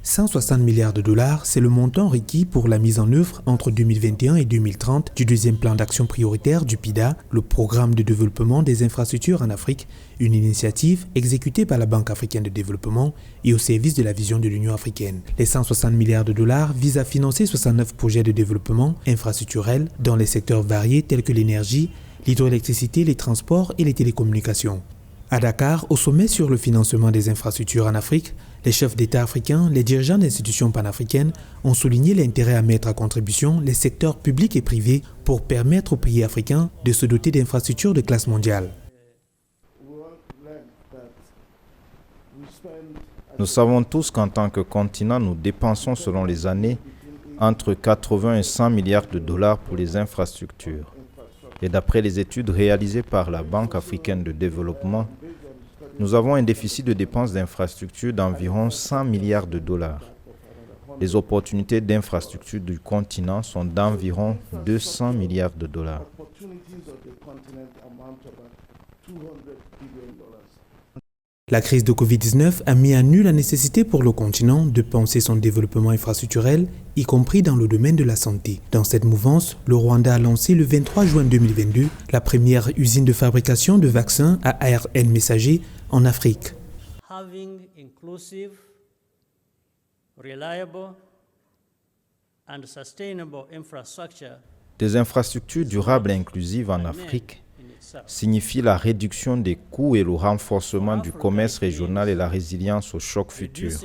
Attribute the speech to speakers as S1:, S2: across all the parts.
S1: 160 milliards de dollars, c'est le montant requis pour la mise en œuvre entre 2021 et 2030 du deuxième plan d'action prioritaire du PIDA, le programme de développement des infrastructures en Afrique, une initiative exécutée par la Banque africaine de développement et au service de la vision de l'Union africaine. Les 160 milliards de dollars visent à financer 69 projets de développement infrastructurel dans les secteurs variés tels que l'énergie, l'hydroélectricité, les transports et les télécommunications. À Dakar, au sommet sur le financement des infrastructures en Afrique, les chefs d'État africains, les dirigeants d'institutions panafricaines ont souligné l'intérêt à mettre à contribution les secteurs publics et privés pour permettre aux pays africains de se doter d'infrastructures de classe mondiale.
S2: Nous savons tous qu'en tant que continent, nous dépensons selon les années entre 80 et 100 milliards de dollars pour les infrastructures. Et d'après les études réalisées par la Banque africaine de développement, nous avons un déficit de dépenses d'infrastructures d'environ 100 milliards de dollars. Les opportunités d'infrastructures du continent sont d'environ 200 milliards de dollars.
S1: La crise de Covid-19 a mis à nu la nécessité pour le continent de penser son développement infrastructurel, y compris dans le domaine de la santé. Dans cette mouvance, le Rwanda a lancé le 23 juin 2022 la première usine de fabrication de vaccins à ARN messager en Afrique.
S3: Having inclusive, reliable and sustainable infrastructure.
S2: Des infrastructures durables et inclusives en Afrique signifie la réduction des coûts et le renforcement du commerce régional et la résilience aux chocs futurs.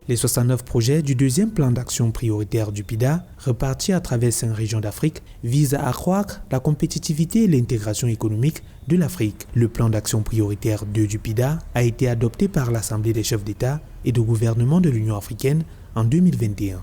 S1: Les 69 projets du deuxième plan d'action prioritaire du PIDA, repartis à travers 5 régions d'Afrique, visent à accroître la compétitivité et l'intégration économique de l'Afrique. Le plan d'action prioritaire 2 du PIDA a été adopté par l'Assemblée des chefs d'État et de gouvernement de l'Union africaine en 2021.